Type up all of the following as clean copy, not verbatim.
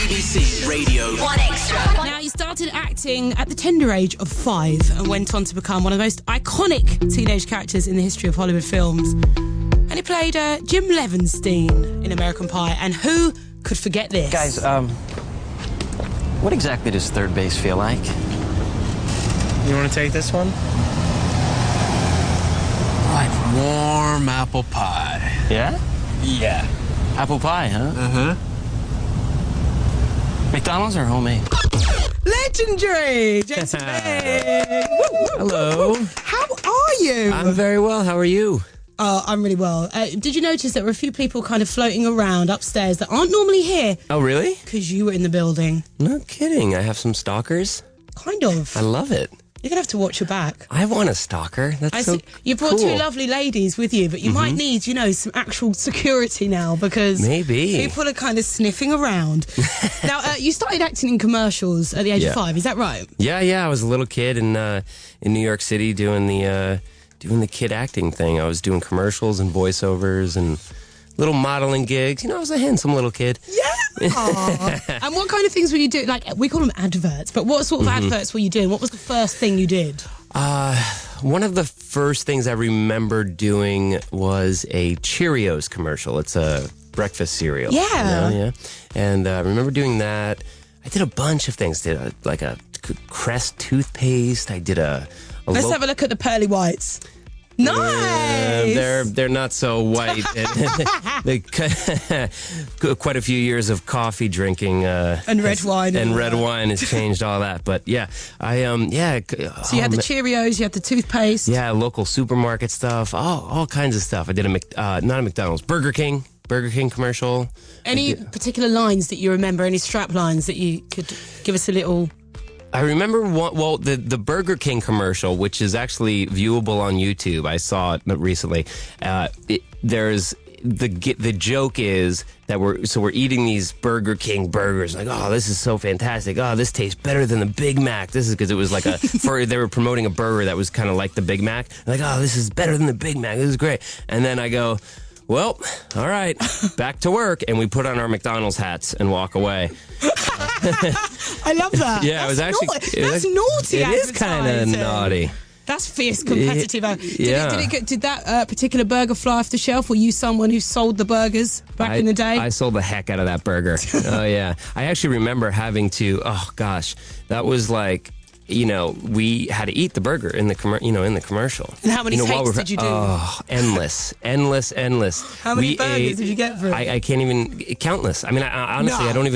BBC Radio 1 Extra. Now, he started acting at the tender age of 5 and went on to become one of the most iconic teenage characters in the history of Hollywood films. And he played Jim Levenstein in American Pie. And who could forget this? Guys, what exactly does third base feel like? You want to take this one? like warm apple pie. Yeah? Yeah. Apple pie, huh? Uh-huh. McDonald's or homemade? Legendary! Jason Bing! Hello. How are you? I'm very well. How are you? Oh, I'm really well. Did you notice that there were a few people kind of floating around upstairs that aren't normally here? Oh, really? Because you were in the building. No kidding. I have some stalkers. Kind of. I love it. You're going to have to watch your back. I want a stalker. That's so You brought cool. two lovely ladies with you, but you might need, some actual security now because Maybe. people are kind of sniffing around. Now, you started acting in commercials at the age of 5. Is that right? Yeah. I was a little kid in New York City doing the kid acting thing. I was doing commercials and voiceovers and little modeling gigs. I was a handsome little kid. Yeah. Aww. And what kind of things were you doing? Like, we call them adverts, but what sort of adverts were you doing? What was the first thing you did? One of the first things I remember doing was a Cheerios commercial. It's a breakfast cereal. Yeah. Yeah. And I remember doing that. I did a bunch of things. Did a Crest toothpaste. I did Let's have a look at the pearly whites. Nice. They're not so white. They quite a few years of coffee drinking and red wine and red wine has changed all that. But So you had the Cheerios, you had the toothpaste. Yeah, local supermarket stuff, all kinds of stuff. I did not a McDonald's, Burger King commercial. Any particular lines that you remember? Any strap lines that you could give us a little? I remember the Burger King commercial, which is actually viewable on YouTube. I saw it recently. There's the joke is that we're eating these Burger King burgers. Like, oh, this is so fantastic. Oh, this tastes better than the Big Mac. This is because it was like they were promoting a burger that was kind of like the Big Mac. Like, oh, this is better than the Big Mac. This is great. And then I go, well, all right, back to work. And we put on our McDonald's hats and walk away. I love that. Yeah, that's that's naughty. It is kind of naughty. That's fierce competitive. Yeah. Did that particular burger fly off the shelf? Were you someone who sold the burgers back in the day? I sold the heck out of that burger. Oh, yeah. I actually remember having to, that was like, we had to eat the burger in the commercial. And how many takes did you do? Oh, endless. How many burgers did you get for it? I can't even, countless. I mean, honestly, I don't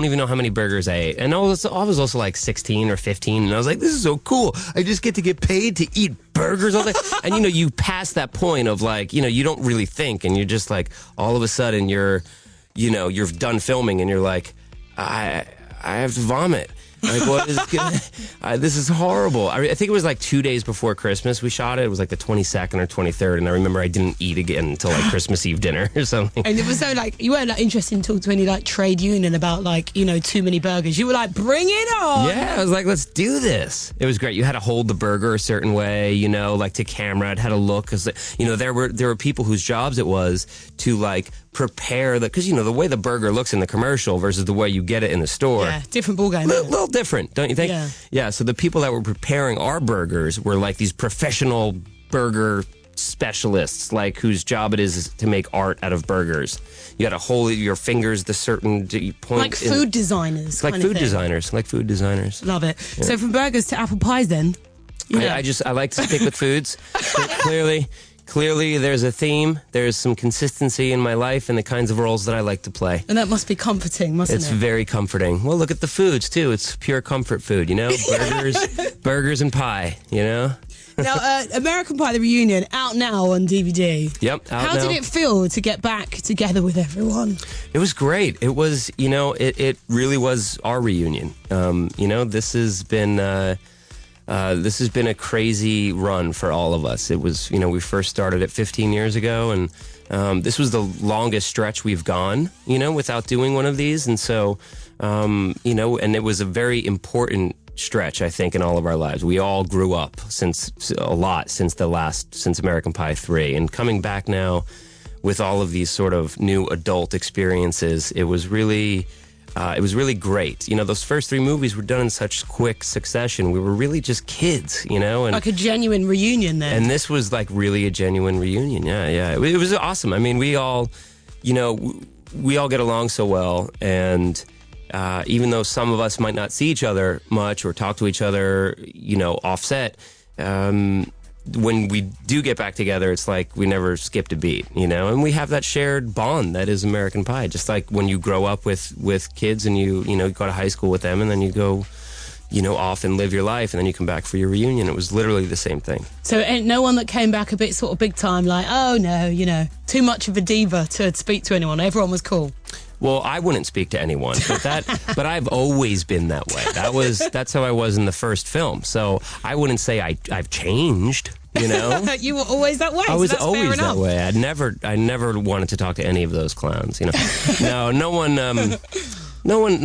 even know how many burgers I ate. And I was also like 16 or 15, and I was like, this is so cool. I just get to get paid to eat burgers all day. And, you pass that point of like, you don't really think, and you're just like, all of a sudden you're done filming, and you're like, I have to vomit. Like, what is this is horrible. I think it was like 2 days before Christmas we shot it. It was like the 22nd or 23rd, and I remember I didn't eat again until like Christmas Eve dinner or something. And it was so like, you weren't like interested in talking to any like trade union about like, too many burgers. You were like, bring it on. Yeah, I was like, let's do this. It was great. You had to hold the burger a certain way, like to camera. It had to look, because, there were people whose jobs it was to like prepare because the way the burger looks in the commercial versus the way you get it in the store. Yeah, different ballgame. A little different, don't you think? Yeah. So the people that were preparing our burgers were like these professional burger specialists, like whose job it is to make art out of burgers. You had to hold your fingers the certain point. Like food designers. Like food designers. Love it. Yeah. So from burgers to apple pies then? I like to stick with foods. Clearly, there's a theme. There's some consistency in my life and the kinds of roles that I like to play. And that must be comforting, mustn't it? It's very comforting. Well, look at the foods, too. It's pure comfort food, burgers and pie, Now, American Pie, the reunion, out now on DVD. Yep, out now. How did it feel to get back together with everyone? It was great. It was, it really was our reunion. This has been... this has been a crazy run for all of us. It was, we first started it 15 years ago, and this was the longest stretch we've gone, without doing one of these. And so, and it was a very important stretch, I think, in all of our lives. We all grew up since American Pie 3. And coming back now with all of these sort of new adult experiences, it was really... It was really great. You know, those first 3 movies were done in such quick succession. We were really just kids, you know? And, Like a genuine reunion then. and this was like really a genuine reunion. Yeah. It was awesome. I mean, we all, you know, we all get along so well. And even though some of us might not see each other much or talk to each other, you know, offset, when we do get back together, it's like we never skipped a beat, you know, and we have that shared bond that is American Pie. Just like when you grow up with kids and you go to high school with them and then you go, you know, off and live your life and then you come back for your reunion. It was literally the same thing. So ain't no one that came back a bit sort of big time, like, oh no, you know, too much of a diva to speak to anyone. Everyone was cool. Well, I wouldn't speak to anyone, but I've always been that way. That's how I was in the first film. So I wouldn't say I've changed, you know. You were always that way. I was so that's fair always enough. that way. I never wanted to talk to any of those clowns, you know. No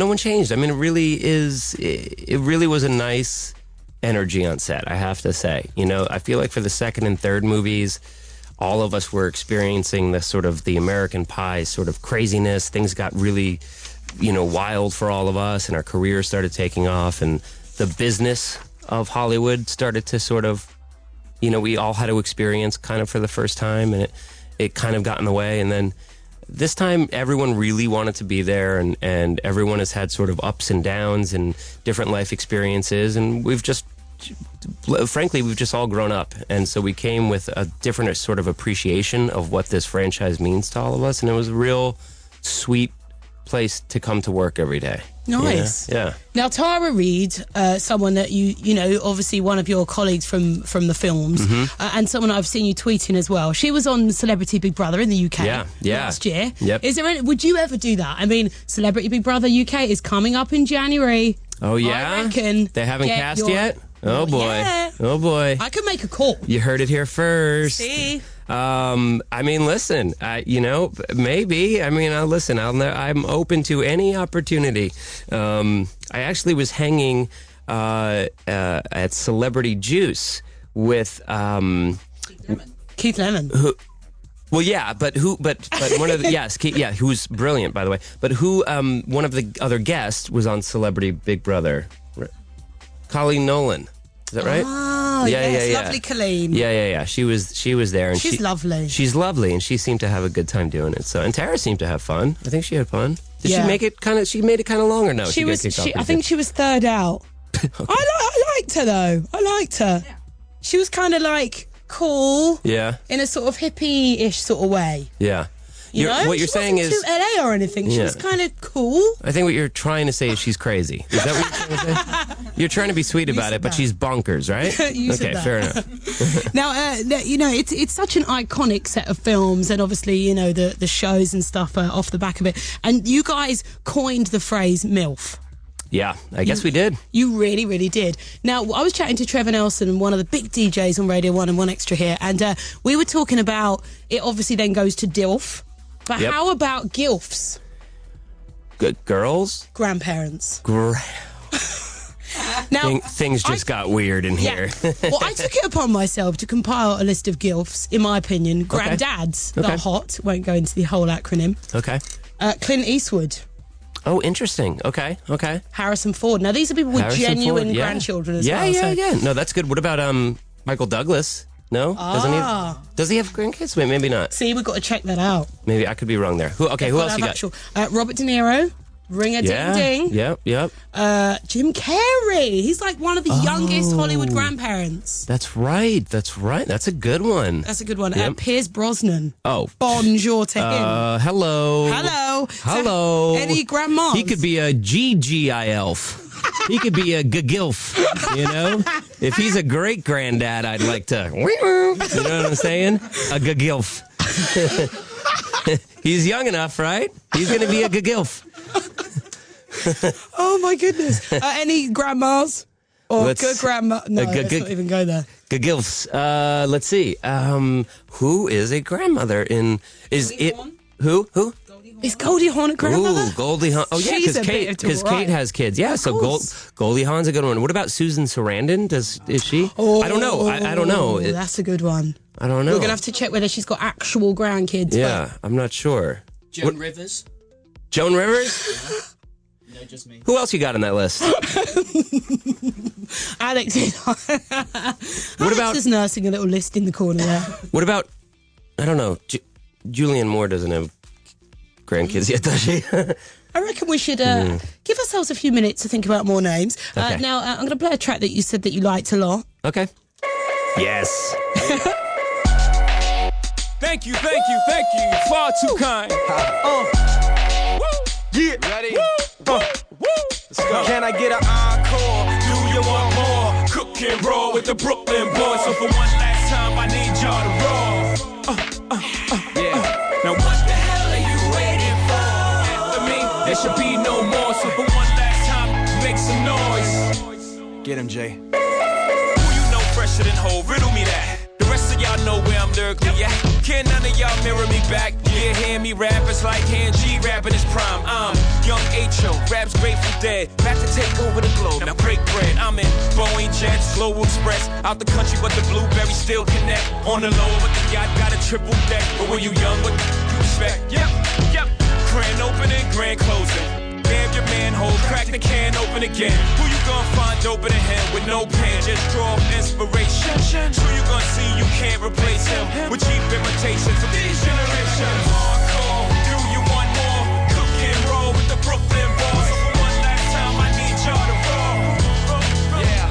one changed. I mean, it really was a nice energy on set, I have to say. You know, I feel like for the second and third movies, all of us were experiencing the American Pie sort of craziness. Things got really, you know, wild for all of us, and our careers started taking off, and the business of Hollywood started to sort of, you know, we all had to experience kind of for the first time, and it kind of got in the way. And then this time, everyone really wanted to be there, and everyone has had sort of ups and downs and different life experiences, and we've just all grown up, and so we came with a different sort of appreciation of what this franchise means to all of us, and it was a real sweet place to come to work every day. Nice. Yeah. Now, Tara Reid, someone that you know, obviously one of your colleagues from the films, and someone I've seen you tweeting as well. She was on Celebrity Big Brother in the UK last year. Yep. Would you ever do that? I mean, Celebrity Big Brother UK is coming up in January. Oh, yeah? I reckon. They haven't cast yet? Oh, boy. Yeah. Oh, boy. I could make a call. You heard it here first. See? I mean, listen, you know, maybe. I mean, listen, I'm open to any opportunity. I actually was hanging at Celebrity Juice with Keith Lemon. Well, yeah, but one of the who's brilliant, by the way. But one of the other guests was on Celebrity Big Brother. Colleen Nolan. Is that right? Oh, yes. Lovely Colleen. Yeah. She was there, and she's lovely. She's lovely, and she seemed to have a good time doing it. So, and Tara seemed to have fun. I think she had fun. Did she make it kind of? She made it kind of long, or no? I think she was third out. Okay. I liked her though. I liked her. Yeah. She was kind of like cool. Yeah. In a sort of hippie-ish sort of way. Yeah. You know? What you're saying is too LA or anything. She was kind of cool. I think what you're trying to say is she's crazy. Is that what you're trying to say? You're trying to be sweet about it, but she's bonkers, right? Okay, fair enough. Now, you know, it's such an iconic set of films, and obviously, you know, the shows and stuff off the back of it. And you guys coined the phrase MILF. Yeah, I guess we did. You really, really did. Now, I was chatting to Trevor Nelson, one of the big DJs on Radio 1 and One Extra here, and we were talking about it obviously then goes to DILF. But how about GILFs? Girls? Grandparents. Now, things just got weird in here. Well, I took it upon myself to compile a list of GILFs, in my opinion, granddads that are hot. Won't go into the whole acronym. Okay. Clint Eastwood. Oh, interesting. Okay. Harrison Ford. Now, these are people with genuine grandchildren as well. Yeah. No, that's good. What about Michael Douglas? No? Does he have grandkids? Wait, maybe not. See, we've got to check that out. Maybe I could be wrong there. Who else you got? Robert De Niro. Ring-a-ding-ding. Yep. Jim Carrey. He's like one of the youngest Hollywood grandparents. That's right. That's a good one. Yep. Pierce Brosnan. Oh. Bonjour to him. Hello. So, any grandmas? He could be a GGI-elf. He could be a gagilf, you know? If he's a great granddad, I'd like to, you know what I'm saying? A gagilf. He's young enough, right? He's going to be a gagilf. Oh, my goodness. Any grandmas? Or good grandma? No, let's not even go there. Gagilfs. Let's see. Who is a grandmother in... Who? Is Goldie Hawn a grandmother? Ooh, Goldie Hawn. Oh, yeah, because Kate has kids. Yeah, so Goldie Hawn's a good one. What about Susan Sarandon? Is she? Oh, I don't know. I don't know. That's a good one. I don't know. We're going to have to check whether she's got actual grandkids. Yeah, I'm not sure. Joan Rivers? Joan Rivers? No, just me. Who else you got on that list? Alex is. What about- is nursing a little list in the corner there? What about, I don't know, Julianne Moore doesn't have grandkids yet, does she? I reckon we should give ourselves a few minutes to think about more names. Okay. Now, I'm going to play a track that you said that you liked a lot. Okay. Yes. Thank you. Far too kind. Yeah. Ready? Let's go. Can I get an encore? Do you want more? Cook and roll with the Brooklyn boys. So for one last time, I need y'all to roll. Yeah. Now what the hell are you waiting for? After me, there should be no more. So for one last time, make some noise. Get him, Jay. Who you know fresher than Hov? Riddle me that. The rest of y'all know where I'm lyrically at. Can none of y'all mirror me back? Yeah, hear me rap, it's like hand G rapping his prime. I'm young H.O., raps Grateful Dead. Back to take over the globe, now break bread. I'm in Boeing Jets, Global Express. Out the country, but the blueberries still connect. On the low, but the yacht got a triple deck. But when you young, what you expect? Yep. Grand opening, grand closing. Damn your manhole, crack the can open again. Who you gonna find open a him with no pen? Just draw inspiration. Who you gonna see you can't replace him with cheap imitations of these generations? Hardcore, do you want more? Cook and roll with the Brooklyn boys. So for one last time, I need y'all to roll. Yeah.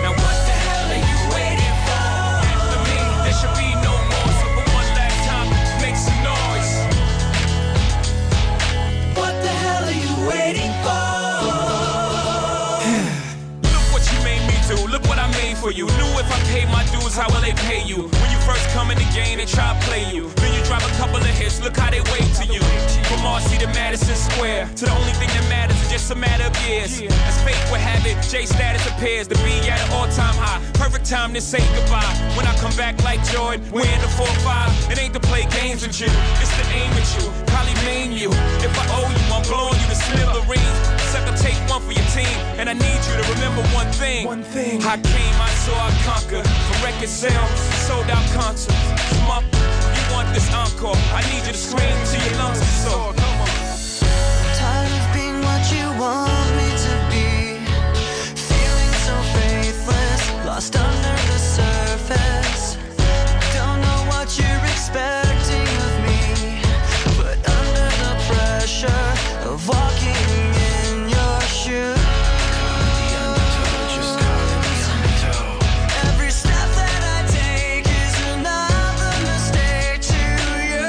Now what the hell are you waiting for? After me, there should be no more. So for one last time, make some noise. What the hell are you waiting for? Look what you made me do. Look what I made for you. Knew if I paid my dues, how will they pay you? When you first come in the game, they try to play you. Then you drop a couple of hits. Look how they wait to you. From Marcy to Madison Square, to the only thing that matters is just a matter of years. As fate would have it, J status appears to be at an all-time high. Perfect time to say goodbye. When I come back like Jordan, we're in the 4-5. It ain't to play games with you, it's to aim at you. Probably maim you. If I owe you, I'm blowing you to smithereens. Except I take one for your team, and I need you to remember one thing. I came, I saw, I conquered. From record sales, sold out concerts. You want this encore? I need you to scream till your lungs are sore. Come on. Tired of being what you want me to be. Feeling so faithless, lost under the surface. Don't know what you're expecting of me, but under the pressure of walking in your shoes. Every step that I take is another mistake to you.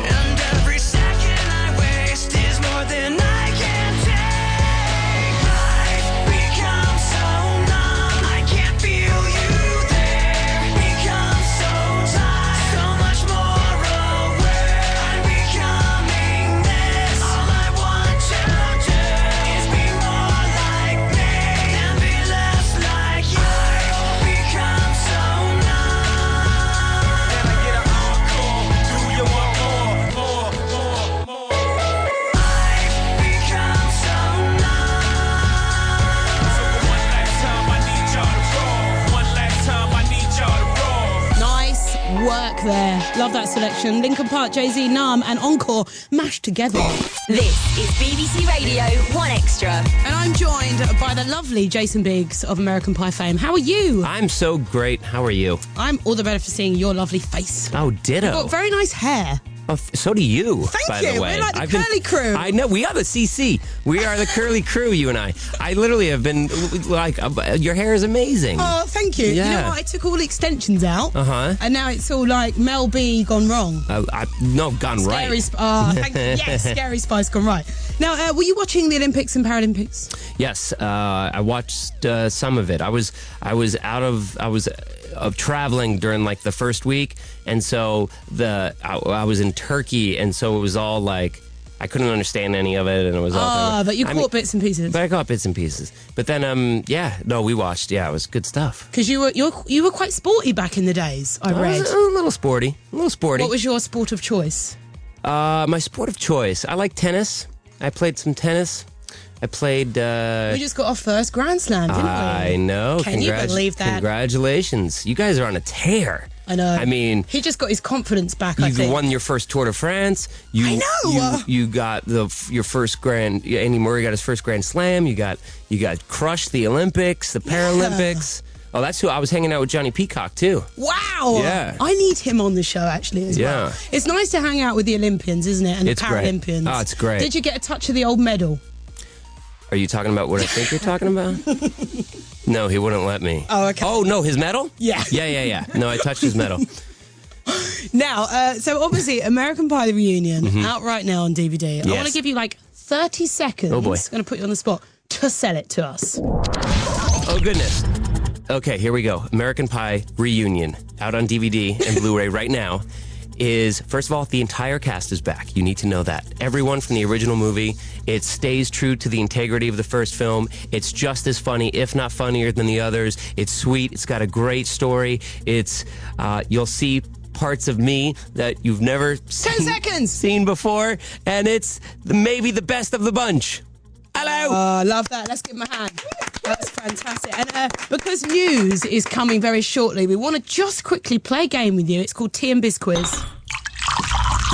And every second I waste is more than I can take. Life becomes so numb, I can't feel you there. Become so tired, so much more aware. I'm becoming this. All I want to do is be more like me and be less like you. Become so numb. Can I get an encore? Do you want more? I've become so numb. So for one last time, I need y'all to roll. One last time, I need y'all to roll. Nice work there. Love that selection. Linkin Park, Jay-Z, Nam, and Encore mashed together. This is BBC Radio 1 Extra. And I'm joined by the lovely Jason Biggs of American Pie fame. How are you? I'm so great. How are you? I'm all the better for seeing your lovely face. Oh, ditto. Got very nice hair. Oh, so do you. Thank by you. The way. We're like the curly crew. I know. We are the CC. We are the curly crew. You and I. I literally have been like, your hair is amazing. Oh, thank you. You Yeah. know what? I took all the extensions out. Uh-huh. And now it's all like Mel B gone wrong. No, gone right. Thank you. Yes, Scary Spice gone right. Now, were you watching the Olympics and Paralympics? Yes, I watched some of it. I was traveling during like the first week, and so I was in Turkey, and so it was all like I couldn't understand any of it, and it was all. But you caught bits and pieces. But I caught bits and pieces. But then, we watched. Yeah, it was good stuff. Because you were quite sporty back in the days. I read. was a little sporty. What was your sport of choice? My sport of choice. I like tennis. I played some tennis. I played. We just got our first Grand Slam, didn't we? I know. Can you believe that? Congratulations. You guys are on a tear. I know. I mean, he just got his confidence back, I you think. won your first Tour de France. I know. You got your first Andy Murray got his first Grand Slam. You got crushed the Olympics, the Paralympics. Oh, that's who I was hanging out with Johnny Peacock too. Wow. Yeah. I need him on the show actually as well. Yeah. It's nice to hang out with the Olympians, isn't it? And It's the great. Paralympians. Oh, it's great. Did you get a touch of the old medal? Are you talking about what I think you're talking about? No, he wouldn't let me. Oh, okay. Oh, no, his medal? Yeah. Yeah. No, I touched his medal. Now, so obviously, American Pie the Reunion, out right now on DVD. I Yes. want to give you like 30 seconds. Oh, boy. I'm going to put you on the spot to sell it to us. Oh, goodness. Okay, here we go. American Pie Reunion, out on DVD and Blu-ray right now, is, first of all, the entire cast is back. You need to know that. Everyone from the original movie. It stays true to the integrity of the first film. It's just as funny, if not funnier than the others. It's sweet. It's got a great story. It's, you'll see parts of me that you've never 10 seen, seconds. before, and it's maybe the best of the bunch. Hello. I love that. Let's give him a hand. That's fantastic. And because news is coming very shortly, we want to just quickly play a game with you. It's called Tea and Biz Quiz.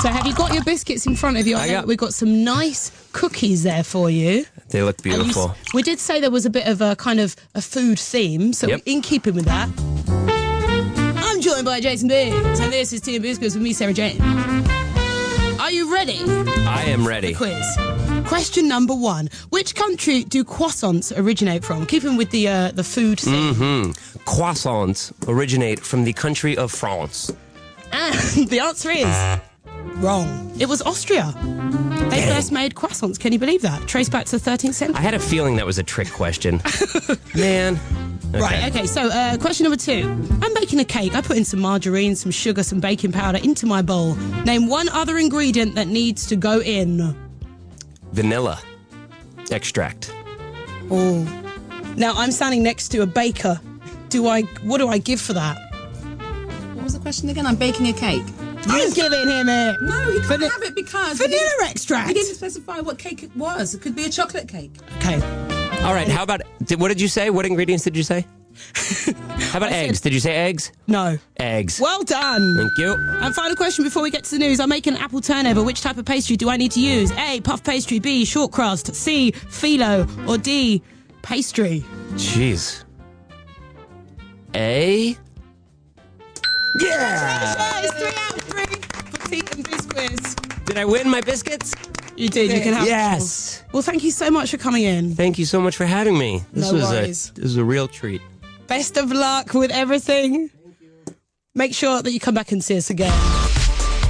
So have you got your biscuits in front of you? We've got some nice cookies there for you. They look beautiful. We did say there was a bit of a kind of a food theme, so Yep. in keeping with that, I'm joined by Jason Biggs, and this is Tea and Biz Quiz with me, Sarah Jane. Are you ready? I am ready. Quiz. Question number 1. Which country do croissants originate from? Keeping with the food thing. Croissants originate from the country of France. And the answer is wrong. It was Austria. They first made croissants. Can you believe that? Traced back to the 13th century. I had a feeling that was a trick question. Man. Okay. Right, okay, so question number 2. I'm baking a cake. I put in some margarine, some sugar, some baking powder into my bowl. Name one other ingredient that needs to go in. Vanilla extract. Oh. Now, I'm standing next to a baker. What do I give for that? What was the question again? I'm baking a cake. I'm giving him it. No, he can't have it because Vanilla extract. he didn't specify what cake it was. It could be a chocolate cake. Okay. All right, how about, what did you say? What ingredients did you say? How about eggs? Did you say eggs? No. Eggs. Well done. Thank you. And final question before we get to the news. I'm making an apple turnover. Which type of pastry do I need to use? A, puff pastry. B, short crust. C, phyllo. Or D, pastry. Jeez. A? Yeah! Yes, 3 out of 3 for Tea and Biz Quiz. Did I win my biscuits? You did. You can have Yes. them. Well, thank you so much for coming in. Thank you so much for having me. This No was worries. this was a real treat. Best of luck with everything. Make sure that you come back and see us again.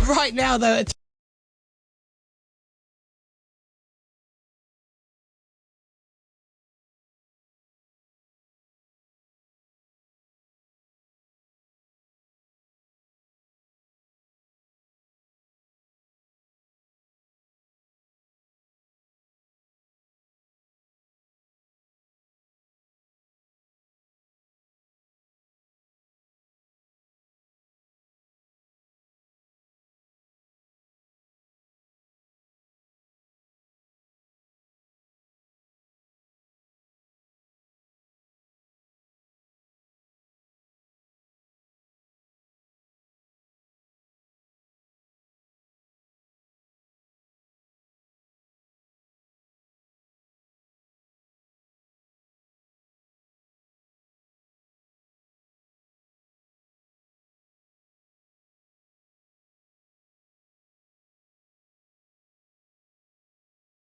Right now, though.